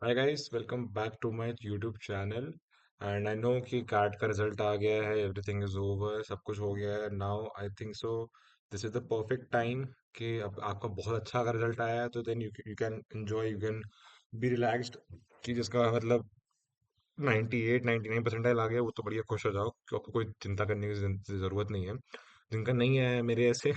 Hi guys, welcome back to my YouTube channel. And I know कि card का result आ गया है, एवरीथिंग इज ओवर, सब कुछ हो गया है। Now I think so this is the perfect time कि अब आपका बहुत अच्छा अगर रिजल्ट आया है तो then you can enjoy, you can be relaxed. कि जिसका मतलब 98 99 परसेंटाइल आ गया वो तो बढ़िया खुश हो जाओ कि आपको कोई चिंता करने की जरूरत नहीं है। जिनका नहीं है मेरे ऐसे,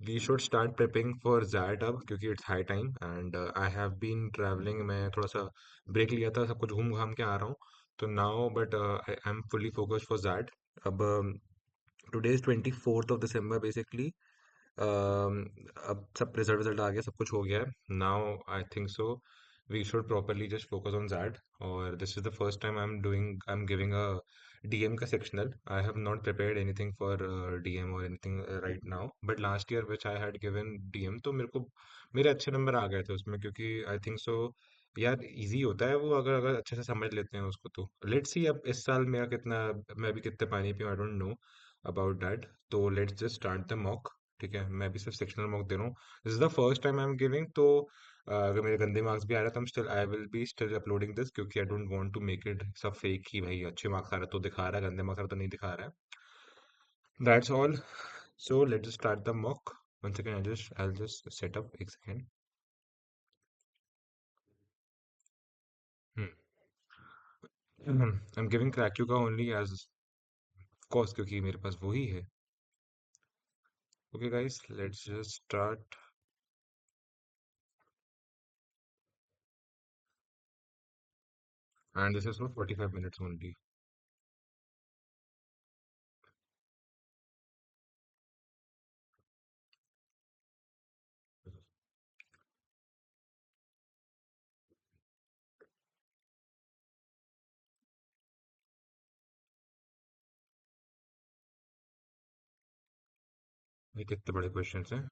we should start prepping for that अब, क्योंकि it's high time. And I have been travelling, मैं थोड़ा सा ब्रेक लिया था, सब कुछ घूम घाम के आ रहा हूँ। तो now but I am fully focused for that. अब today is 24th of December basically. अब सब रिजल्ट रिजल्ट आ गया, सब कुछ हो गया है। Now I think so we should properly just focus on that. और this is the first time I am giving a DM का sectional. I have not prepared anything for DM और anything right now, but last year which I had given DM तो मेरे को मेरे अच्छे number आ गए थे उसमें, क्योंकि आई थिंक सो यार इजी होता है वो, अगर अगर अच्छे से समझ लेते हैं उसको। तो लेट्स सी अब इस साल मेरा कितना, मैं भी कितने पानी पीऊँ, I don't know about that. तो let's just start the mock. ठीक है, मैं भी सिर्फ सेक्शनल मॉक दे रहा हूँ। This is the first time I am giving. तो अगर मेरे गंदे मार्क्स भी आ रहे हैं तो I will be still uploading this, क्योंकि I don't want to make it सब फेक ही भाई अच्छे मार्क्स आ रहे हैं तो दिखा रहा है, गंदे मार्क्स आ रहे हैं तो नहीं दिखा रहा है। That's all. So let's just start the mock. One second, I just set up, एक सेकंड। आई एम गिविंग क्रैक्यू का ओनली एज कोर्स, क्योंकि मेरे पास वही है। Okay guys, let's just start. And this is for 45 minutes only. ये कितने बड़े questions हैं।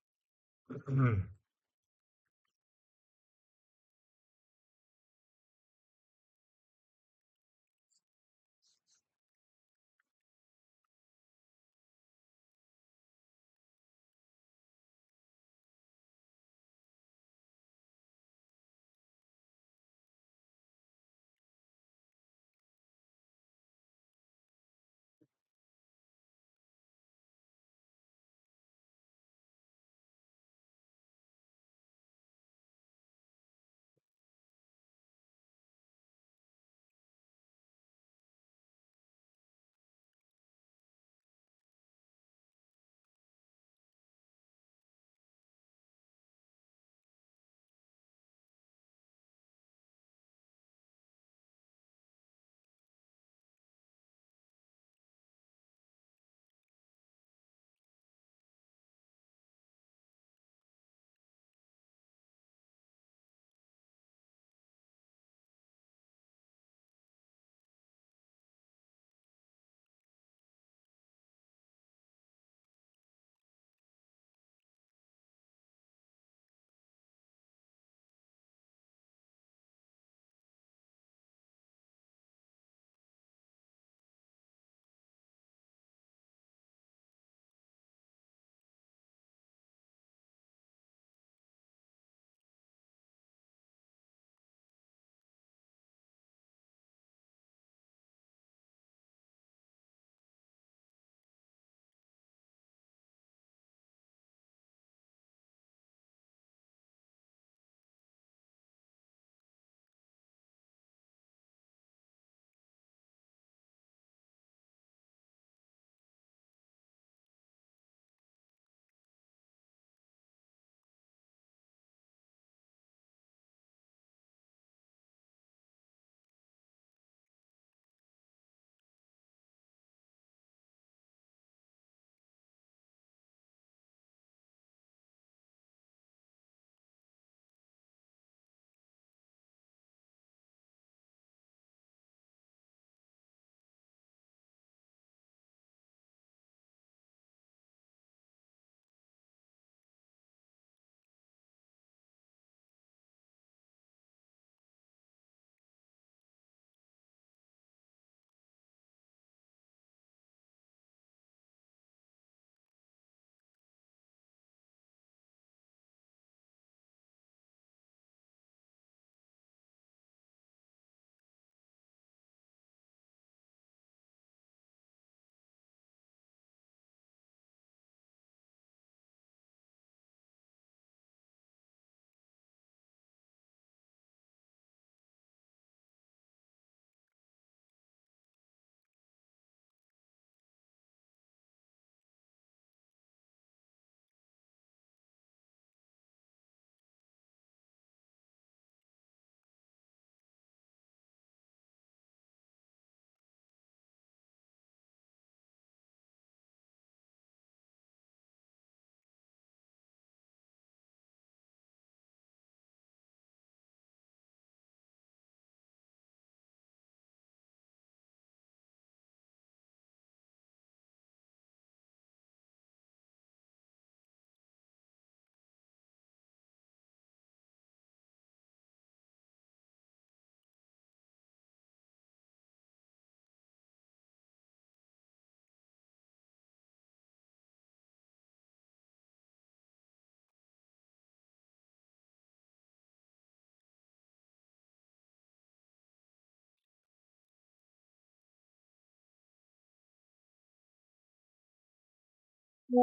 I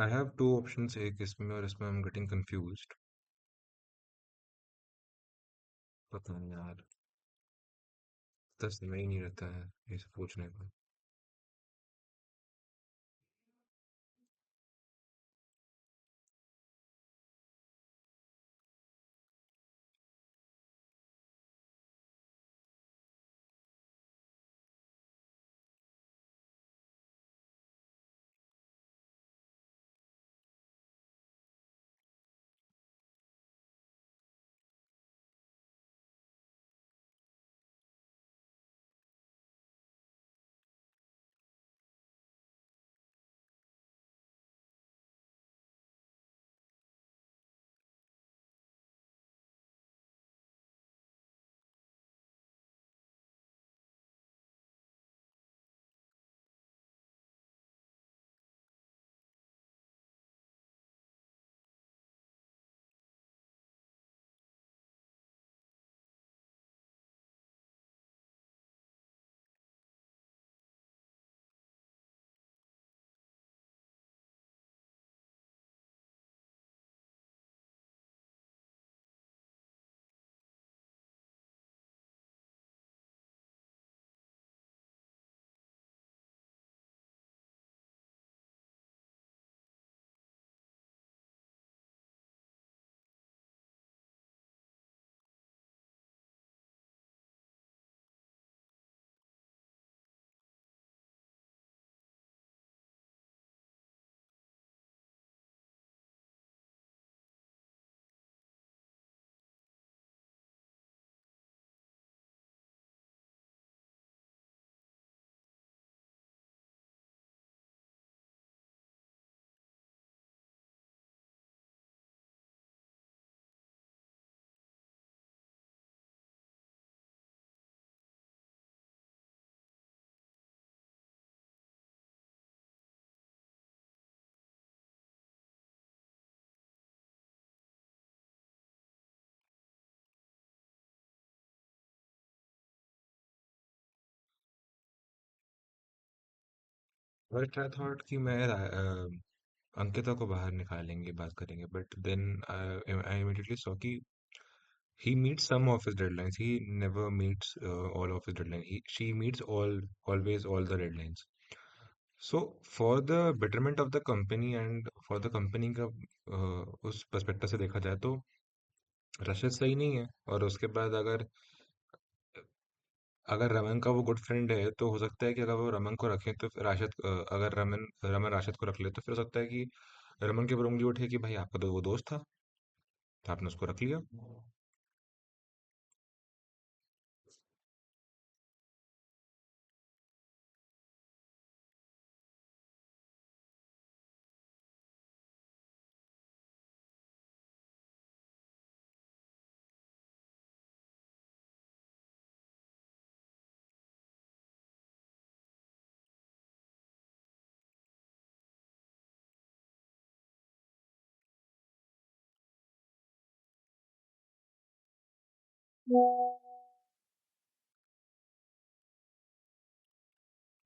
have two options, एक इसमें और इसमें I'm getting confused. पता नहीं यार, तो समय ही नहीं रहता है ये सब पूछने का. फर्स्ट आई थॉट कि अंकिता को बाहर निकालेंगे, बात करेंगे, but then I immediately saw कि he meets some of his deadlines. He never meets all of his deadlines. She meets always all the deadlines. So for the betterment of the company and for the company का उस perspective से देखा जाए तो रशिद सही नहीं है। और उसके बाद अगर अगर रमन का वो गुड फ्रेंड है तो हो सकता है कि अगर वो रमन को रखें तो फिर अगर रमन रमन राशिद को रख ले तो फिर हो सकता है कि रमन के ऊपर उंगली उठे कि भाई आपका तो वो दोस्त था, तो आपने उसको रख लिया।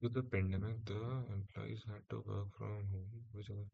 With the pandemic, the employees had to work from home, which was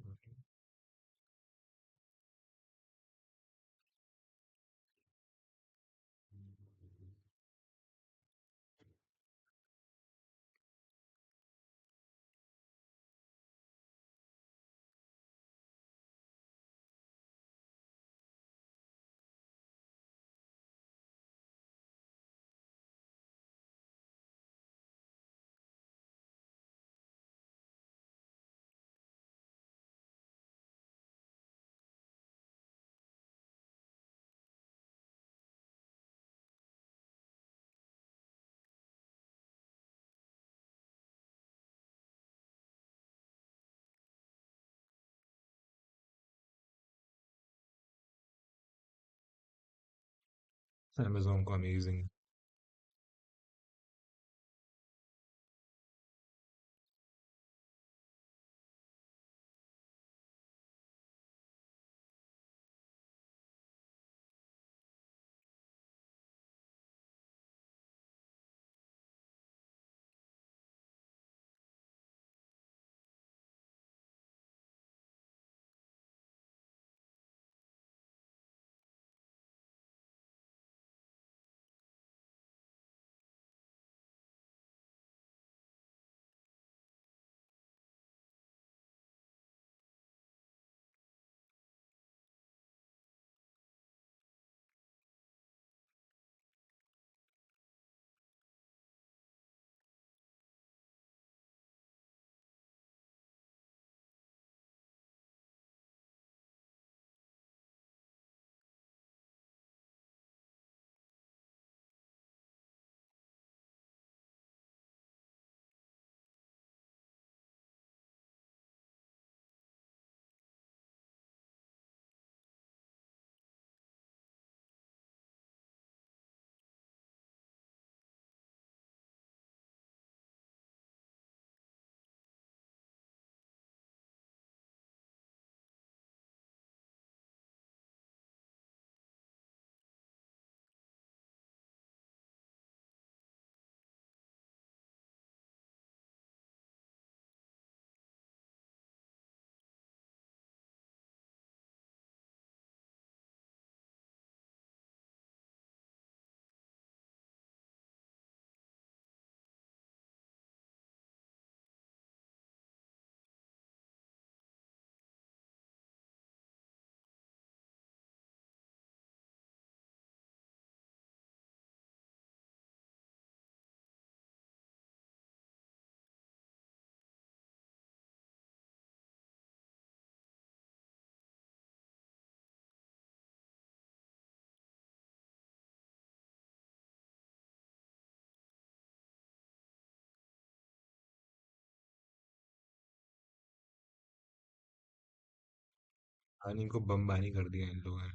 Amazon को amazing। पानी को बमबानी कर दिया इन लोगों ने।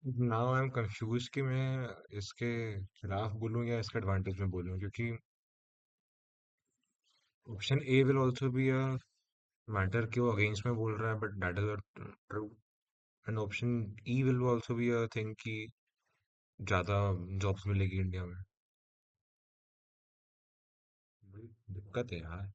नाउ आई एम कंफ्यूज कि मैं इसके खिलाफ बोलूं या इसके एडवांटेज में बोलूं, क्योंकि option A will also be a matter कि वो अगेंस्ट में बोल रहा है, but that is true. And option E will also be a thing कि ज्यादा जॉब्स मिलेगी इंडिया में। बड़ी दिक्कत है यार।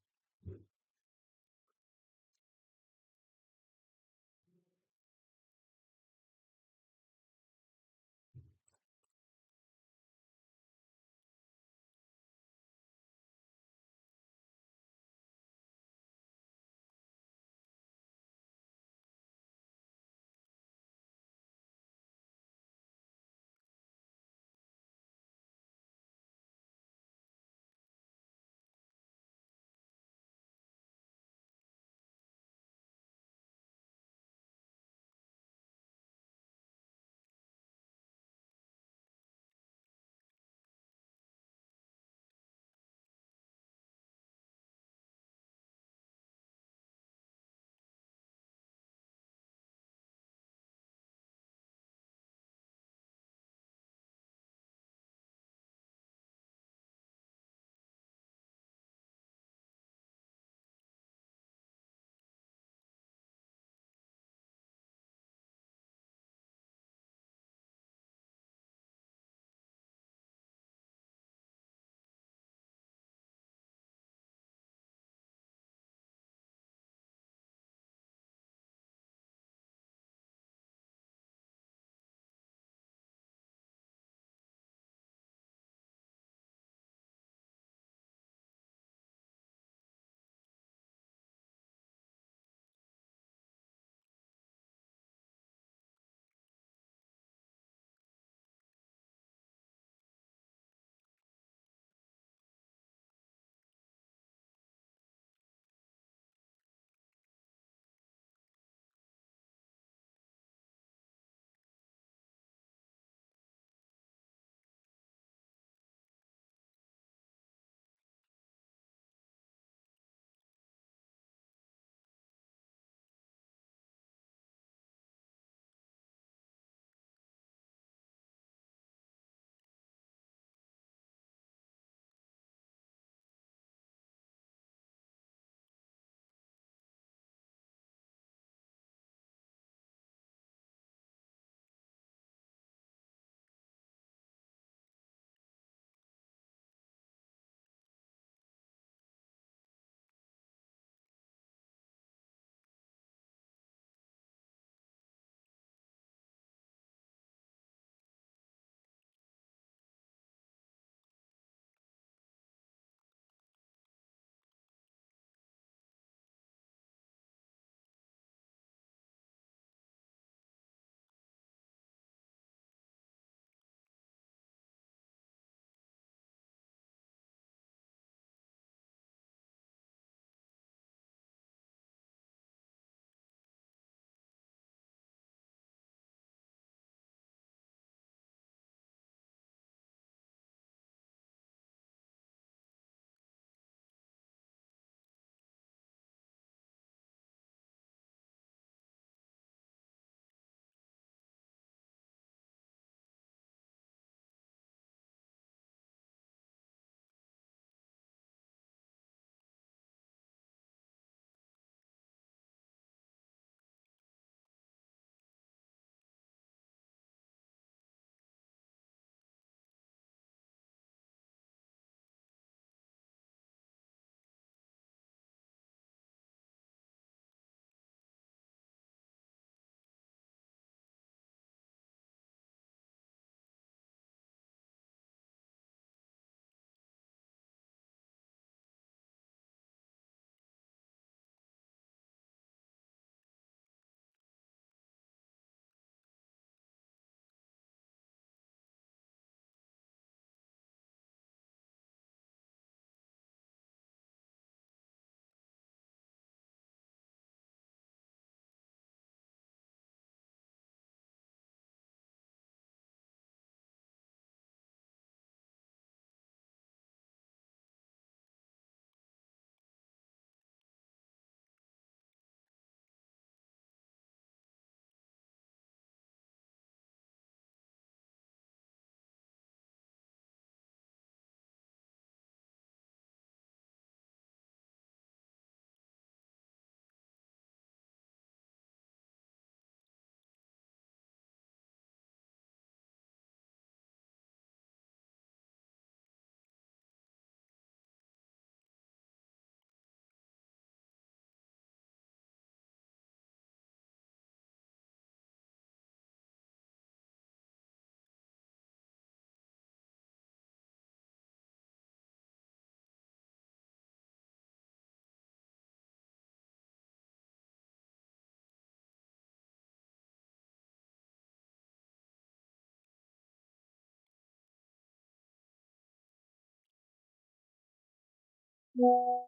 भाई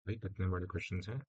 कितने बड़े क्वेश्चंस हैं।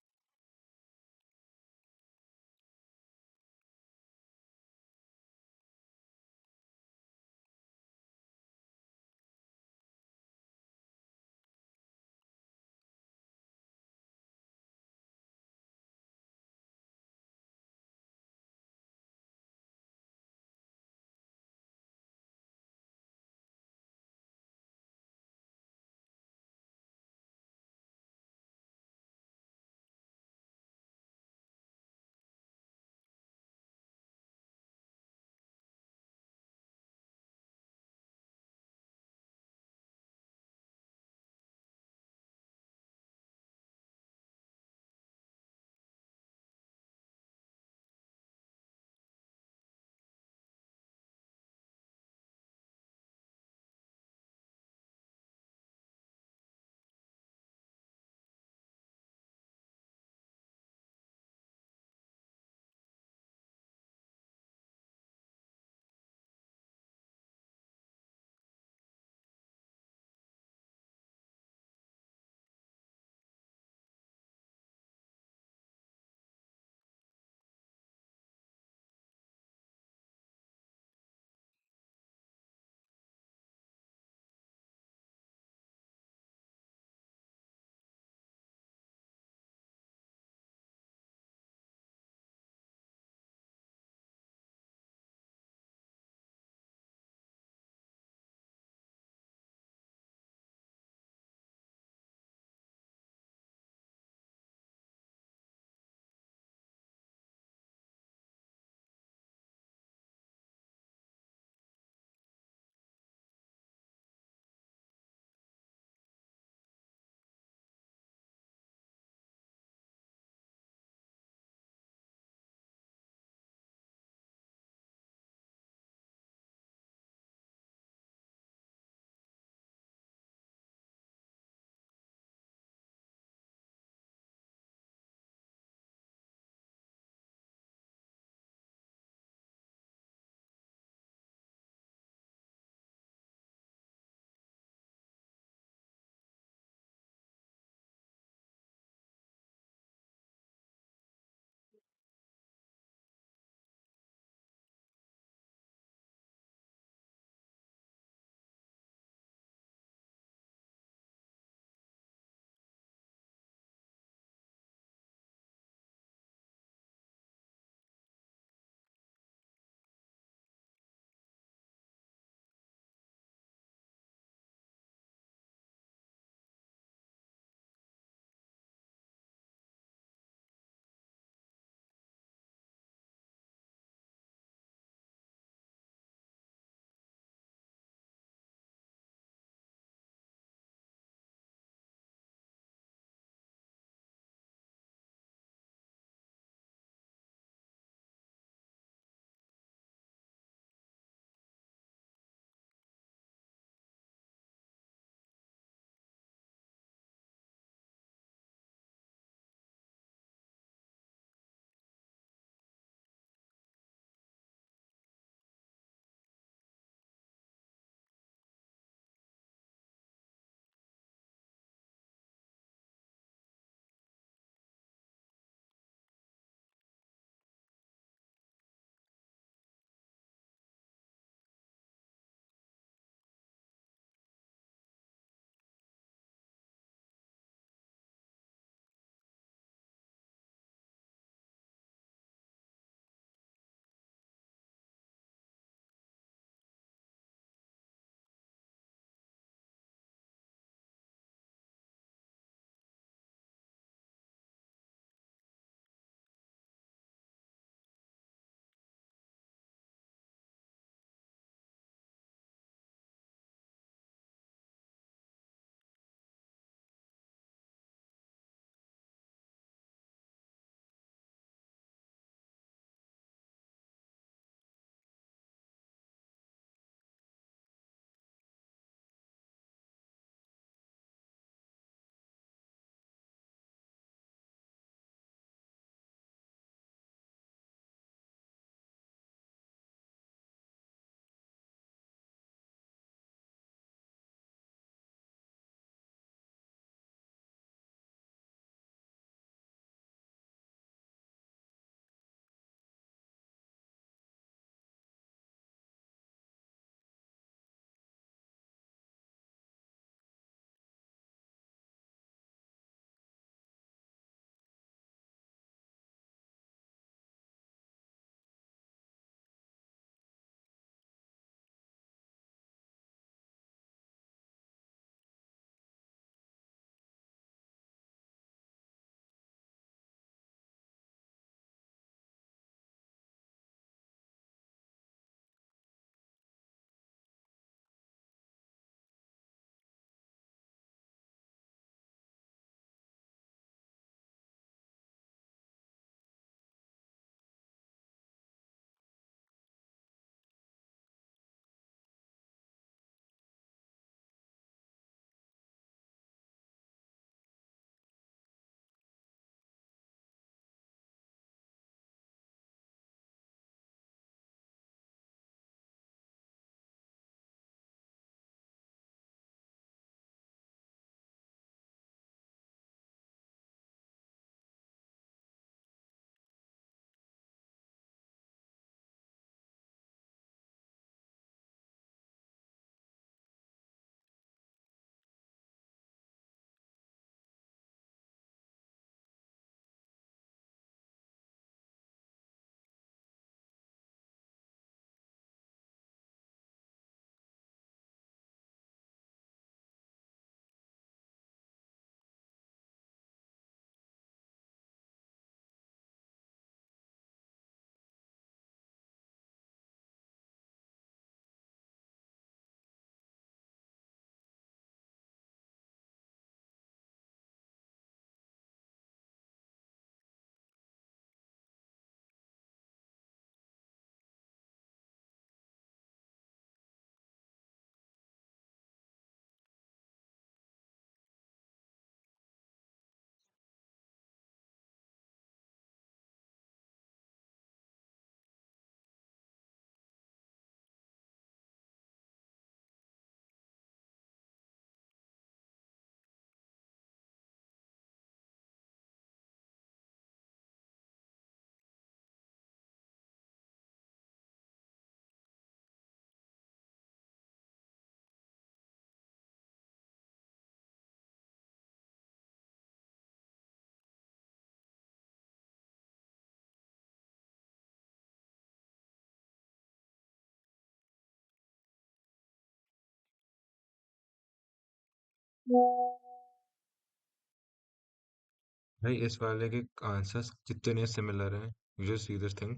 भाई इस वाले के आंसर्स कितने सिमिलर हैं. You just see this thing.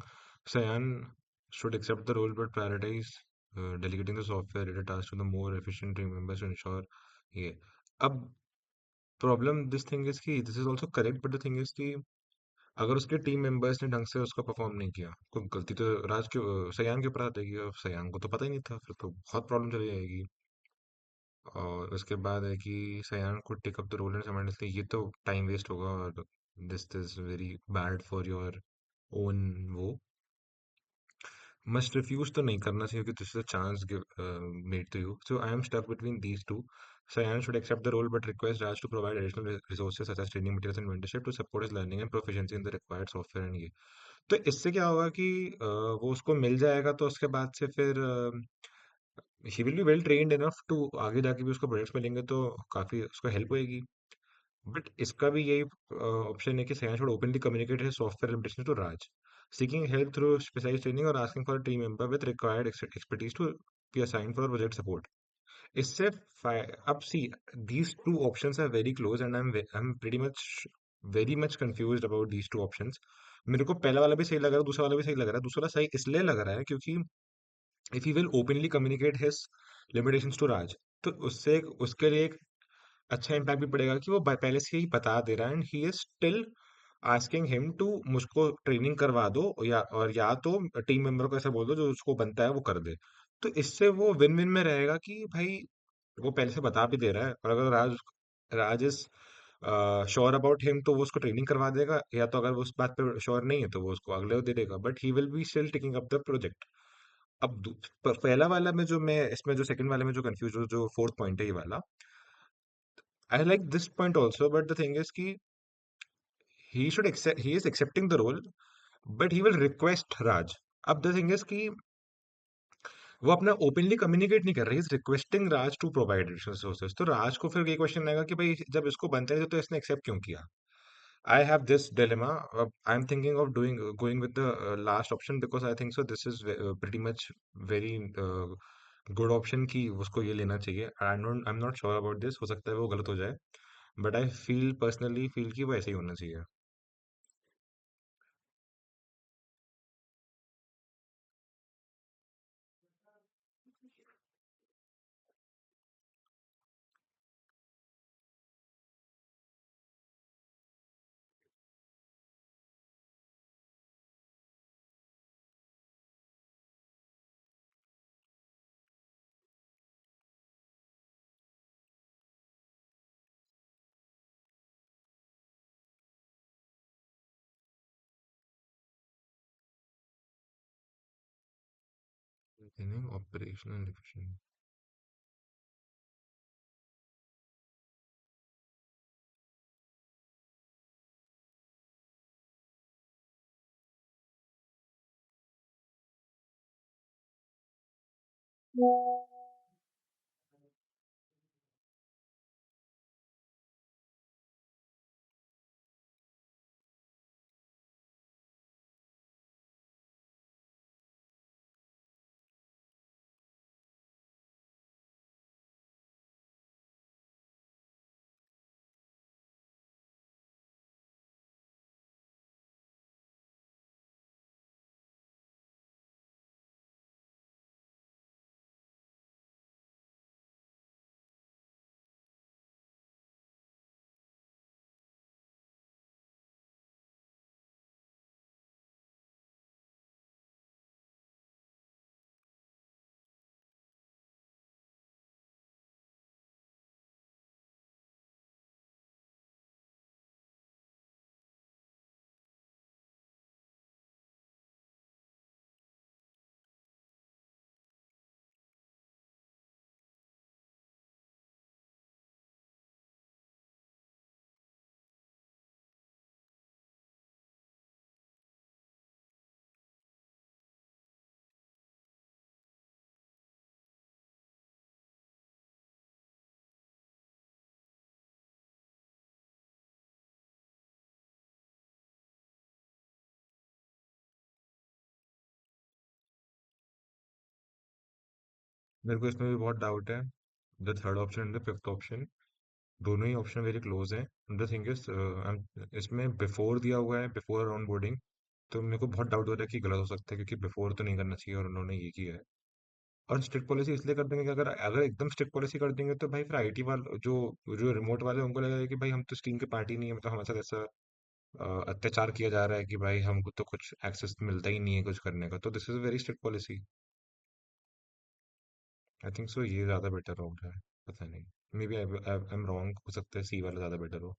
Sayan should accept the role but prioritize delegating the software related tasks to the more efficient team members to ensure ये. अब प्रॉब्लम दिस थिंग इज कि this is also correct but the thing is कि अगर उसके team members ने ढंग से उसका परफॉर्म नहीं किया, कोई गलती तो राज के सयान के ऊपर आ जाएगी. और सयान को तो पता ही नहीं था, फिर तो बहुत प्रॉब्लम चली जाएगी. और उसके बाद है कि सयान को take up the role and simultaneously, ये तो टाइम वेस्ट होगा. और this is very bad for your own वो. मस्ट रिफ्यूज तो नहीं करना चाहिए क्योंकि this is a chance give made to you. So I am stuck between these two. Sayan should accept the role but request Raj to provide additional resources such as training materials and mentorship to support his learning and proficiency in the required software and ये. तो इससे क्या होगा कि वो उसको मिल जाएगा तो उसके बाद से फिर ही will be well trained enough to आगे जाके भी उसको प्रोजेक्ट्स मिलेंगे तो काफी उसको हेल्प होएगी. बट इसका भी यही ऑप्शन है कि Sayan should openly communicate his software limitations to Raj, seeking help through specialized training or asking for a team member with required expertise to be assigned for project support. इससे अब सी these two options are very close and I'm pretty much confused about these two options. मेरे को पहला वाला भी सही लग रहा है, दूसरा वाला भी सही लग रहा है. दूसरा वाला सही इसलिए लग रहा है क्योंकि if he will openly communicate his limitations to Raj, तो उससे उसके लिए एक अच्छा इम्पैक्ट भी पड़ेगा कि वो पहले से ही बता दे रहा है and he is still asking him to मुझको ट्रेनिंग करवा दो, या तो टीम मेंबर को ऐसा बोल दो जो उसको बनता है वो कर दे. तो इससे वो विन विन में रहेगा कि भाई वो पहले से बता भी दे रहा है. और अगर राज राज इज श्योर अबाउट हिम तो वो उसको ट्रेनिंग करवा देगा, या तो अगर वो उस बात पे श्योर नहीं है तो वो उसको अगले को दे देगा. But he will be still taking up the project. अब पहला वाला में जो मैं इसमें जो सेकंड वाले में जो कंफ्यूज हूँ, जो फोर्थ पॉइंट है ये वाला, I like this point also. But the thing is कि he is accepting the role but he will request Raj. अब द थिंग इज कि वो अपना ओपनली कम्युनिकेट नहीं कर रही, is requesting Raj to provide resources. तो राज को फिर ये क्वेश्चन आएगा कि भाई जब इसको बनते थे तो इसने एक्सेप्ट क्यों किया. I have this dilemma. I'm thinking of going with the last option because I think so. This is pretty much very good option कि उसको ये लेना चाहिए. I'm not sure about this. हो सकता है वो गलत हो जाए. But I feel personally feel कि वो ऐसे ही होना चाहिए. Meaning operational efficiency. मेरे को इसमें भी बहुत डाउट है. The third option and the fifth option. दोनों ही ऑप्शन वेरी क्लोज हैं। द थिंग इज इसमें बिफोर दिया हुआ है, बिफोर ऑन बोर्डिंग, तो मेरे को बहुत डाउट हो रहा है कि गलत हो सकता है, क्योंकि बिफोर तो नहीं करना चाहिए और उन्होंने ये किया है। और स्ट्रिक्ट पॉलिसी इसलिए कर देंगे कि अगर अगर एकदम स्ट्रिक्ट पॉलिसी कर देंगे तो भाई फिर आईटी वाले जो जो रिमोट वाले हैं, उनको लगेगा कि भाई हम तो स्टीम के पार्टी नहीं है, मतलब हमारे साथ ऐसा अत्याचार किया जा रहा है कि भाई हमको तो कुछ एक्सेस मिलता ही नहीं है कुछ करने का। तो this is a very strict policy. I think so ये ज़्यादा बेटर हो रहा है। पता नहीं, maybe I am wrong, हो सकता है सी वाला ज़्यादा बेटर हो।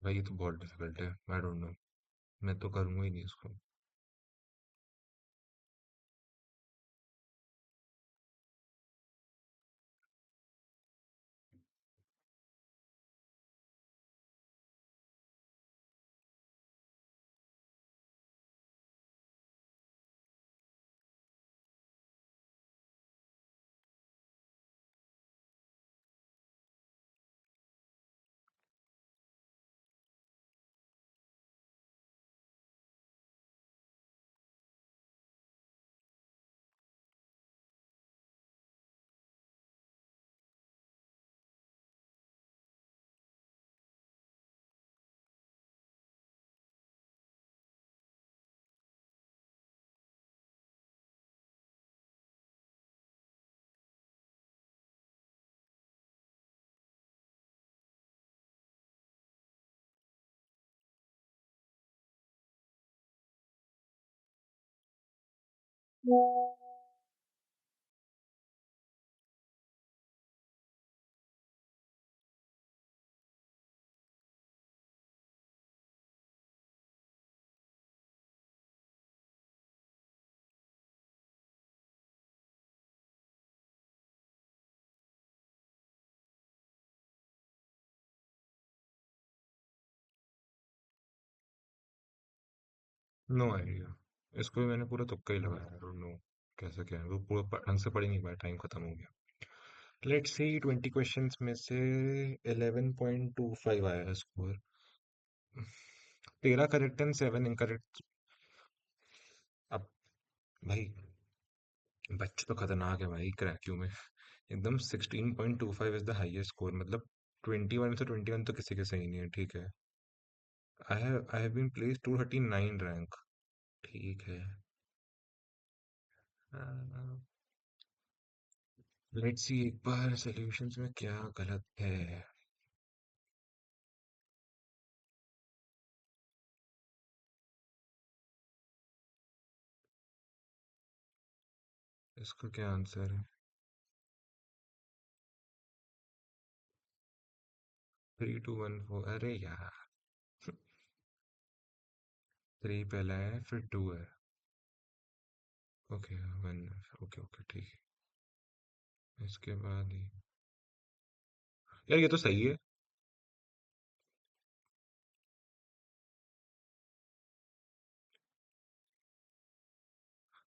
भाई ये तो बहुत डिफिकल्ट है, आई डोंट नो। मैं तो करूंगा ही नहीं इसको। No idea. इसको भी मैंने पूरा तुक्का ही लगाया, आई डोंट नो कैसे क्या है, वो पूरा ढंग से पढ़ ही नहीं पाया, टाइम खत्म हो गया। लेट्स सी, 20 क्वेश्चंस में से 11.25 आया है स्कोर। तेरह करेक्ट एंड 7 इनकरेक्ट। अब भाई, बच्चे तो खतरनाक है भाई क्रैक्यू में। एकदम 16.25 इज द हाईएस्ट स्कोर, मतलब 21 में से 21 तो किसी के सही नहीं है, ठीक है। I have been place 239 rank, ठीक है। लेट्स सी एक बार सॉल्यूशंस में क्या गलत है। इसका क्या आंसर है? 3214, अरे यार। 3 पहला है फिर 2 है। ओके, 1। ओके ओके, ठीक है, इसके बाद ही। यार ये तो सही है।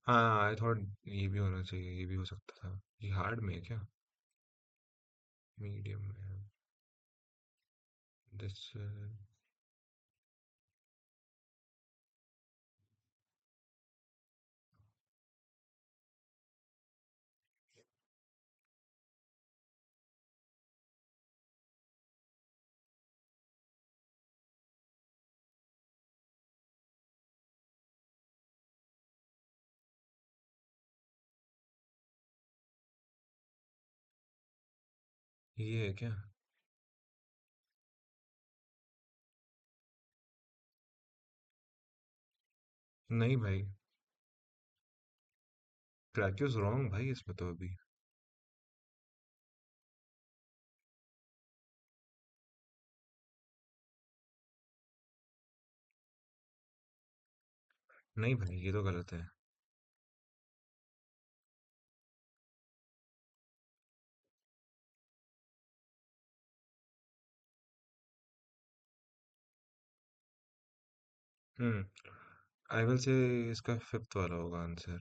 हाँ, आई थॉट ये भी होना चाहिए, ये भी हो सकता था। ये हार्ड में है क्या? मीडियम में है। दिस ये है क्या? नहीं भाई, क्रैक्यूज रॉन्ग भाई इसमें तो अभी। नहीं भाई, ये तो गलत है। हम्म, आई विल से इसका फिफ्थ वाला होगा आंसर।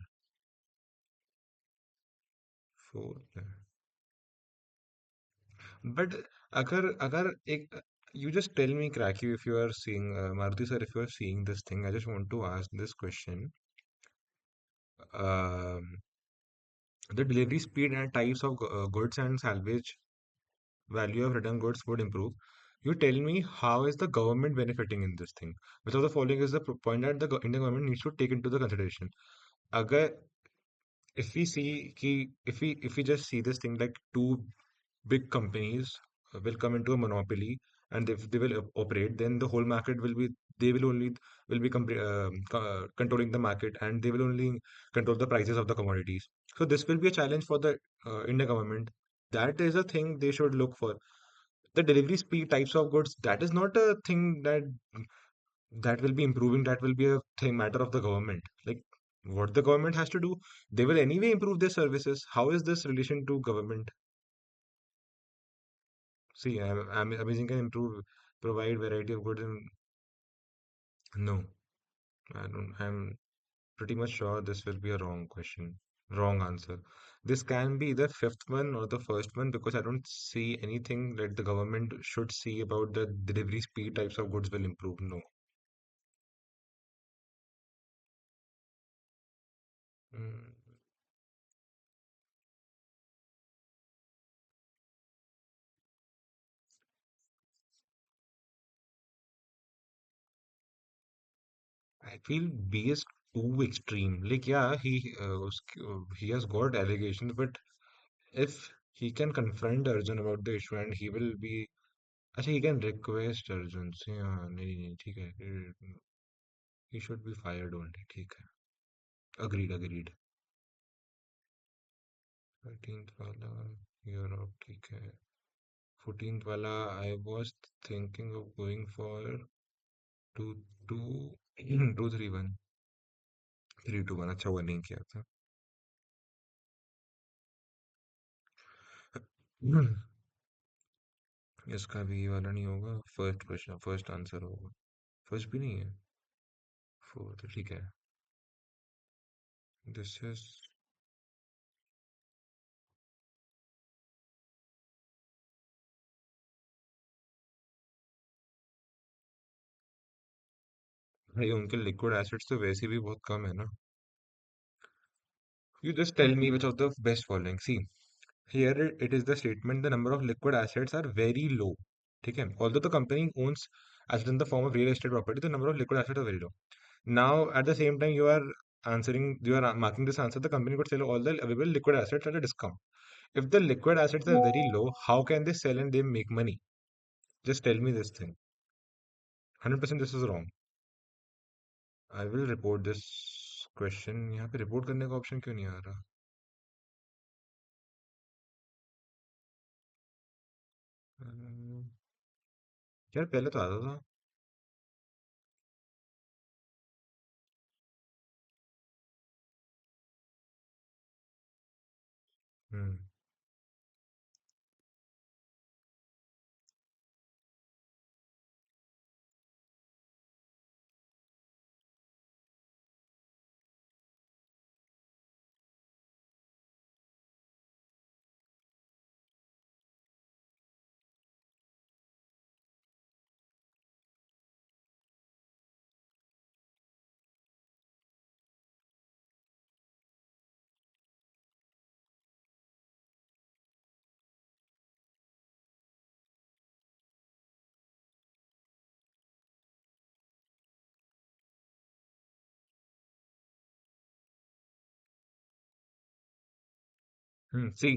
फोर्थ। बट अगर अगर एक, you just tell me Kraki, if you are seeing Maruti sir, if you are seeing this thing, I just want to ask this question. um, the delivery speed and types of goods and salvage value of return goods would improve. You tell me, how is the government benefiting in this thing? Which of the following is the point that the Indian government needs to take into the consideration? अगर, if we see कि, if we just see this thing like two big companies will come into a monopoly, and if they will operate, then the whole market will be, they will only will be controlling the market, and they will only control the prices of the commodities. So this will be a challenge for the Indian government. That is a thing they should look for. The delivery speed types of goods, that is not a thing that will be improving. That will be a thing matter of the government. Like what the government has to do, they will anyway improve their services. How is this relation to government? See, Amazon can improve, provide variety of goods. And no, I don't. I'm pretty much sure this will be a wrong question, wrong answer. This can be the fifth one or the first one because I don't see anything that the government should see about the delivery speed types of goods will improve. No. Mm, I feel B is too extreme. Like, yeah, he has got allegations, but if he can confront Arjun about the issue and he will be, अच्छा he can request Arjun से हाँ नहीं नहीं ठीक है he should be fired only ठीक है agreed agreed 13th वाला यूरोप ठीक है 14th वाला I was thinking of going for 2 2 3 2 1 अच्छा हुआ नहीं किया था इसका भी ये वाला नहीं होगा फर्स्ट क्वेश्चन फर्स्ट आंसर होगा फर्स्ट भी नहीं है फोर्थ ठीक है दिस इज भाई उनके लिक्विड एसिड्स तो वैसे भी बहुत कम है ना you just tell me which of the best following see here it is the statement the number of liquid assets are very low ठीक है although the company owns assets in the form of real estate property the number of liquid assets are very low now at the same time you are marking this answer the company could sell all the available liquid assets at a discount if the liquid assets are very low how can they sell and they make money just tell me this thing 100% this is wrong I will report this question यहाँ पे report करने का option क्यों नहीं आ रहा अम्म, यार पहले तो आता था हम्म सी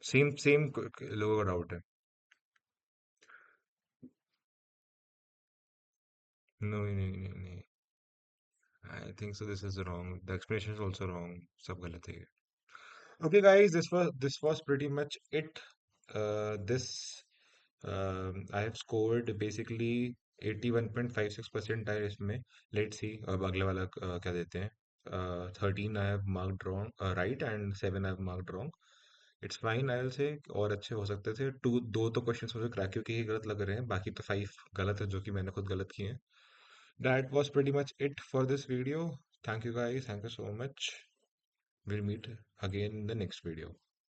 सेम सेम लोगों का डाउट है नहीं नहीं नहीं नहीं आई think so this is wrong the explanation is also wrong सब गलत है okay guys this was pretty much it this I have scored basically 81.56% है इसमें let's see अब अगले वाला क्या देते हैं 13 I have marked wrong right and 7 I have marked wrong it's fine I will say और अच्छे हो सकते थे दो तो क्वेश्चंस मुझे क्रैक के ही गलत लग रहे हैं बाकी तो 5 गलत है जो कि मैंने खुद गलत किए हैं that was pretty much it for this video thank you guys thank you so much will meet again in the next video